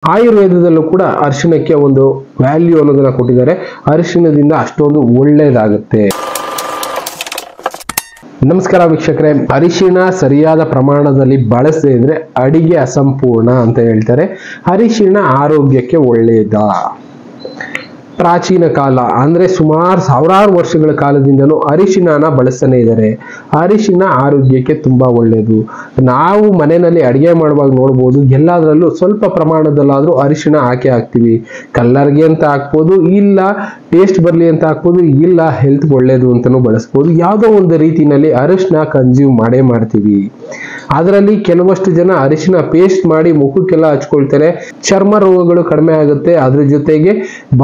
ಆಯುರ್ವೇದದಲ್ಲೂ ಕೂಡ ಅರಿಶಿಣಕ್ಕೆ ಒಂದು ವ್ಯಾಲ್ಯೂ ಅನ್ನೋದನ್ನ ಕೊಟ್ಟಿದ್ದಾರೆ. ಅರಿಶಿಣದಿಂದ ಅಷ್ಟೊಂದು ಒಳ್ಳೇದಾಗುತ್ತೆ. ನಮಸ್ಕಾರ ವೀಕ್ಷಕರೇ, ಅರಿಶಿಣ ಸರಿಯಾದ ಪ್ರಮಾಣದಲ್ಲಿ ಬಳಸದೇ ಇದ್ರೆ ಅಡಿಗೆ ಅಸಂಪೂರ್ಣ ಅಂತ ಹೇಳ್ತಾರೆ. ಅರಿಶಿಣ ಆರೋಗ್ಯಕ್ಕೆ ಒಳ್ಳೆಯದಾ? ಪ್ರಾಚೀನ ಕಾಲ ಅಂದ್ರೆ ಸುಮಾರು ಸಾವಿರಾರು ವರ್ಷಗಳ ಕಾಲದಿಂದನೂ ಅರಿಶಿಣನ ಬಳಸ್ತಾನೆ ಇದ್ದಾರೆ. ಅರಿಶಿಣ ಆರೋಗ್ಯಕ್ಕೆ ತುಂಬಾ ಒಳ್ಳೆಯದು. ನಾವು ಮನೆಯಲ್ಲಿ ಅಡಿಗೆ ಮಾಡುವಾಗ ನೋಡ್ಬೋದು, ಎಲ್ಲದರಲ್ಲೂ ಸ್ವಲ್ಪ ಪ್ರಮಾಣದಲ್ಲಾದ್ರೂ ಅರಿಶಿಣ ಹಾಕ್ತೀವಿ. ಕಲ್ಲರ್ಗೆ ಅಂತ ಹಾಕ್ಬೋದು, ಇಲ್ಲ ಟೇಸ್ಟ್ ಬರ್ಲಿ ಅಂತ ಹಾಕ್ಬೋದು, ಇಲ್ಲ ಹೆಲ್ತ್ ಒಳ್ಳೇದು ಅಂತಾನೂ ಬಳಸ್ಬೋದು. ಯಾವುದೋ ಒಂದು ರೀತಿನಲ್ಲಿ ಅರಿಶಿಣ ಕನ್ಸ್ಯೂಮ್ ಮಾಡ್ತೀವಿ. ಅದರಲ್ಲಿ ಕೆಲವಷ್ಟು ಜನ ಅರಿಶಿಣ ಪೇಸ್ಟ್ ಮಾಡಿ ಮುಖಕ್ಕೆಲ್ಲ ಹಚ್ಕೊಳ್ತಾರೆ. ಚರ್ಮ ರೋಗಗಳು ಕಡಿಮೆ ಆಗುತ್ತೆ, ಅದ್ರ ಜೊತೆಗೆ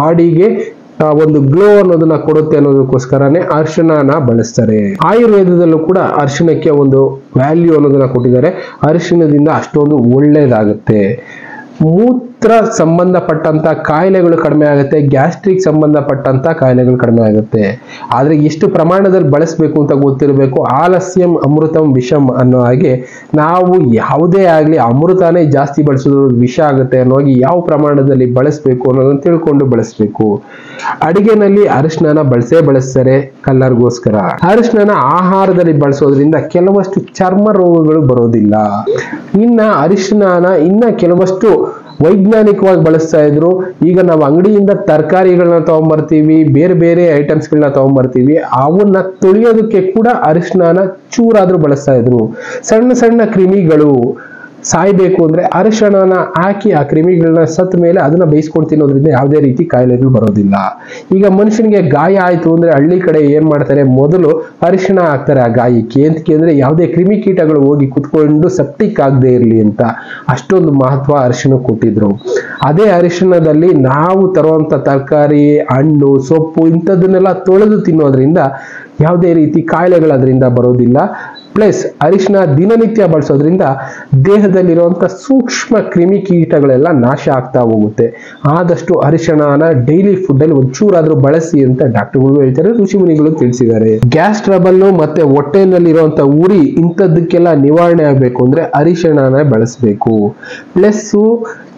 ಬಾಡಿಗೆ ಒಂದು ಗ್ಲೋ ಅನ್ನೋದನ್ನ ಕೊಡುತ್ತೆ ಅನ್ನೋದಕ್ಕೋಸ್ಕರನೇ ಅರಿಶಿಣನ ಬಳಸ್ತಾರೆ. ಆಯುರ್ವೇದದಲ್ಲೂ ಕೂಡ ಅರಿಶಿಣಕ್ಕೆ ಒಂದು ವ್ಯಾಲ್ಯೂ ಅನ್ನೋದನ್ನ ಕೊಟ್ಟಿದ್ದಾರೆ. ಅರಿಶಿಣದಿಂದ ಅಷ್ಟೊಂದು ಒಳ್ಳೇದಾಗುತ್ತೆ. ಮೂತ್ರ ಸಂಬಂಧಪಟ್ಟಂತ ಕಾಯಿಲೆಗಳು ಕಡಿಮೆ ಆಗುತ್ತೆ, ಗ್ಯಾಸ್ಟ್ರಿಕ್ ಸಂಬಂಧಪಟ್ಟಂತ ಕಾಯಿಲೆಗಳು ಕಡಿಮೆ ಆಗುತ್ತೆ. ಆದ್ರೆ ಎಷ್ಟು ಪ್ರಮಾಣದಲ್ಲಿ ಬಳಸಬೇಕು ಅಂತ ಗೊತ್ತಿರಬೇಕು. ಆಲಸ್ಯಂ ಅಮೃತಂ ವಿಷಂ ಅನ್ನೋ ಹಾಗೆ ನಾವು ಯಾವುದೇ ಆಗ್ಲಿ ಅಮೃತನೇ ಜಾಸ್ತಿ ಬಳಸೋದು ವಿಷ ಆಗುತ್ತೆ ಅನ್ನೋ ಹಾಗೆ ಯಾವ ಪ್ರಮಾಣದಲ್ಲಿ ಬಳಸಬೇಕು ಅನ್ನೋದನ್ನ ತಿಳ್ಕೊಂಡು ಬಳಸಬೇಕು. ಅಡಿಗೆನಲ್ಲಿ ಅರಿಶಿಣನ ಬಳಸ್ತಾರೆ ಕಲ್ಲರ್ಗೋಸ್ಕರ. ಅರಿಶಿಣನ ಆಹಾರದಲ್ಲಿ ಬಳಸೋದ್ರಿಂದ ಕೆಲವಷ್ಟು ಚರ್ಮ ರೋಗಗಳು ಬರೋದಿಲ್ಲ. ಇನ್ನ ಕೆಲವಷ್ಟು ವೈಜ್ಞಾನಿಕವಾಗಿ ಬಳಸ್ತಾ ಇದ್ರು. ಈಗ ನಾವು ಅಂಗಡಿಯಿಂದ ತರಕಾರಿಗಳನ್ನ ತಗೊಂಡ್ಬರ್ತೀವಿ, ಬೇರೆ ಬೇರೆ ಐಟಮ್ಸ್ಗಳನ್ನ ತಗೊಂಡ್ಬರ್ತೀವಿ, ಅವನ್ನ ತೊಳೆಯೋದಕ್ಕೆ ಕೂಡ ಅರಿಶಿಣನ ಚೂರಾದ್ರೂ ಬಳಸ್ತಾ ಇದ್ರು. ಸಣ್ಣ ಸಣ್ಣ ಕ್ರಿಮಿಗಳು ಸಾಯ್ಬೇಕು ಅಂದ್ರೆ ಅರಿಶಿಣನ ಹಾಕಿ ಆ ಕ್ರಿಮಿಗಳನ್ನ ಸತ್ತ ಮೇಲೆ ಅದನ್ನ ಬೇಯಿಸ್ಕೊಂಡು ತಿನ್ನೋದ್ರಿಂದ ಯಾವುದೇ ರೀತಿ ಕಾಯಿಲೆಗಳು ಬರೋದಿಲ್ಲ. ಈಗ ಮನುಷ್ಯನಿಗೆ ಗಾಯ ಆಯ್ತು ಅಂದ್ರೆ ಹಳ್ಳಿ ಕಡೆ ಏನ್ ಮಾಡ್ತಾರೆ, ಮೊದಲು ಅರಿಶಿಣ ಹಾಕ್ತಾರೆ ಆ ಗಾಯಕ್ಕೆ. ಎಂತಕ್ಕೆ ಅಂದ್ರೆ ಯಾವುದೇ ಕ್ರಿಮಿಕೀಟಗಳು ಹೋಗಿ ಕುತ್ಕೊಂಡು ಸೆಪ್ಟಿಕ್ ಆಗದೆ ಇರ್ಲಿ ಅಂತ. ಅಷ್ಟೊಂದು ಮಹತ್ವ ಅರಿಶಿಣ ಕೊಟ್ಟಿದ್ರು. ಅದೇ ಅರಿಶಿಣದಲ್ಲಿ ನಾವು ತರುವಂತ ತರಕಾರಿ, ಹಣ್ಣು, ಸೊಪ್ಪು ಇಂಥದನ್ನೆಲ್ಲ ತೊಳೆದು ತಿನ್ನೋದ್ರಿಂದ ಯಾವುದೇ ರೀತಿ ಕಾಯಿಲೆಗಳು ಅದರಿಂದ ಬರೋದಿಲ್ಲ. ಪ್ಲಸ್ ಅರಿಶಿಣ ದಿನನಿತ್ಯ ಬಳಸೋದ್ರಿಂದ ದೇಹದಲ್ಲಿರುವಂತ ಸೂಕ್ಷ್ಮ ಕ್ರಿಮಿಕೀಟಗಳೆಲ್ಲ ನಾಶ ಆಗ್ತಾ ಹೋಗುತ್ತೆ. ಆದಷ್ಟು ಅರಿಶಿಣನ ಡೈಲಿ ಫುಡ್ ಅಲ್ಲಿ ಒಂಚೂರಾದ್ರೂ ಬಳಸಿ ಅಂತ ಡಾಕ್ಟರ್ಗಳು ಹೇಳ್ತಾರೆ, ಋಷಿ ಮುನಿಗಳು ತಿಳಿಸಿದ್ದಾರೆ. ಗ್ಯಾಸ್ ಟ್ರಬಲ್ ಮತ್ತೆ ಹೊಟ್ಟೆನಲ್ಲಿರುವಂತ ಉರಿ ಇಂಥದ್ದಕ್ಕೆಲ್ಲ ನಿವಾರಣೆ ಆಗ್ಬೇಕು ಅಂದ್ರೆ ಅರಿಶಿಣನ ಬಳಸಬೇಕು. ಪ್ಲಸ್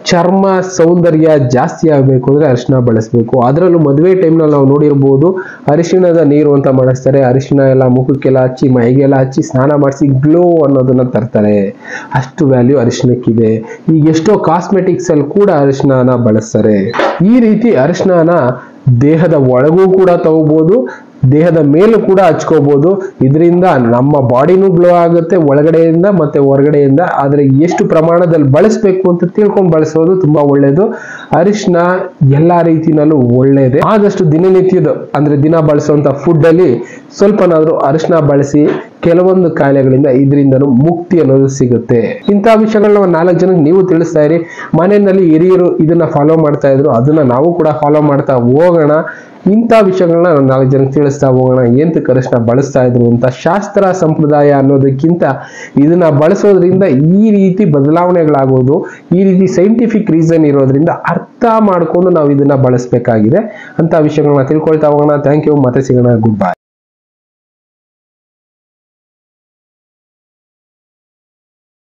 ಚರ್ಮ ಸೌಂದರ್ಯ ಜಾಸ್ತಿ ಆಗ್ಬೇಕು ಅಂದ್ರೆ ಅರಿಶಿಣ ಬಳಸಬೇಕು. ಅದರಲ್ಲೂ ಮದುವೆ ಟೈಮ್ನಲ್ಲಿ ನಾವು ನೋಡಿರ್ಬೋದು, ಅರಿಶಿಣದ ನೀರು ಅಂತ ಮಾಡಿಸ್ತಾರೆ. ಅರಿಶಿಣ ಎಲ್ಲ ಮುಖಕ್ಕೆಲ್ಲ ಹಚ್ಚಿ, ಮೈಗೆಲ್ಲ ಹಚ್ಚಿ, ಸ್ನಾನ ಮಾಡಿಸಿ ಗ್ಲೋ ಅನ್ನೋದನ್ನ ತರ್ತಾರೆ. ಅಷ್ಟು ವ್ಯಾಲ್ಯೂ ಅರಿಶಿಣಕ್ಕಿದೆ. ಈಗ ಎಷ್ಟೋ ಕಾಸ್ಮೆಟಿಕ್ಸ್ ಅಲ್ಲಿ ಕೂಡ ಅರಿಶಿಣನ ಬಳಸ್ತಾರೆ. ಈ ರೀತಿ ಅರಿಶಿಣನ ದೇಹದ ಒಳಗೂ ಕೂಡ ತಗೋಬಹುದು, ದೇಹದ ಮೇಲೂ ಕೂಡ ಹಚ್ಕೋಬಹುದು. ಇದರಿಂದ ನಮ್ಮ ಬಾಡಿನೂ ಗ್ಲೋ ಆಗುತ್ತೆ ಒಳಗಡೆಯಿಂದ ಮತ್ತೆ ಹೊರಗಡೆಯಿಂದ. ಆದ್ರೆ ಎಷ್ಟು ಪ್ರಮಾಣದಲ್ಲಿ ಬಳಸಬೇಕು ಅಂತ ತಿಳ್ಕೊಂಡು ಬಳಸೋದು ತುಂಬಾ ಒಳ್ಳೇದು. ಅರಿಶಿಣ ಎಲ್ಲಾ ರೀತಿನಲ್ಲೂ ಒಳ್ಳೇದೇ. ಆದಷ್ಟು ದಿನನಿತ್ಯದ ಅಂದ್ರೆ ದಿನ ಬಳಸುವಂತ ಫುಡ್ ಅಲ್ಲಿ ಸ್ವಲ್ಪನಾದ್ರೂ ಅರಿಶಿಣ ಬಳಸಿ. ಕೆಲವೊಂದು ಕಾಯಿಲೆಗಳಿಂದ ಇದರಿಂದನೂ ಮುಕ್ತಿ ಅನ್ನೋದು ಸಿಗುತ್ತೆ. ಇಂತಹ ವಿಷಯಗಳನ್ನ 4 ಜನಕ್ಕೆ ನೀವು ತಿಳಿಸ್ತಾ ಇರಿ. ಮನೆಯಲ್ಲಿ ಹಿರಿಯರು ಇದನ್ನ ಫಾಲೋ ಮಾಡ್ತಾ ಇದ್ರು, ಅದನ್ನ ನಾವು ಕೂಡ ಫಾಲೋ ಮಾಡ್ತಾ ಹೋಗೋಣ. ಇಂಥ ವಿಷಯಗಳನ್ನ 4 ಜನಕ್ಕೆ ತಿಳಿಸ್ತಾ ಹೋಗೋಣ. ಎಂತಕ್ಕೆ ಅರಿಶಿಣ ಬಳಸ್ತಾ ಇದ್ರು ಅಂತ. ಶಾಸ್ತ್ರ ಸಂಪ್ರದಾಯ ಅನ್ನೋದಕ್ಕಿಂತ ಇದನ್ನ ಬಳಸೋದ್ರಿಂದ ಈ ರೀತಿ ಬದಲಾವಣೆಗಳಾಗೋದು, ಈ ರೀತಿ ಸೈಂಟಿಫಿಕ್ ರೀಸನ್ ಇರೋದ್ರಿಂದ ಅರ್ಥ ಮಾಡ್ಕೊಂಡು ನಾವು ಇದನ್ನ ಬಳಸಬೇಕಾಗಿದೆ. ಅಂತ ವಿಷಯಗಳನ್ನ ತಿಳ್ಕೊಳ್ತಾ ಹೋಗೋಣ. Thank you. ಮತ್ತೆ ಸಿಗೋಣ. Good bye.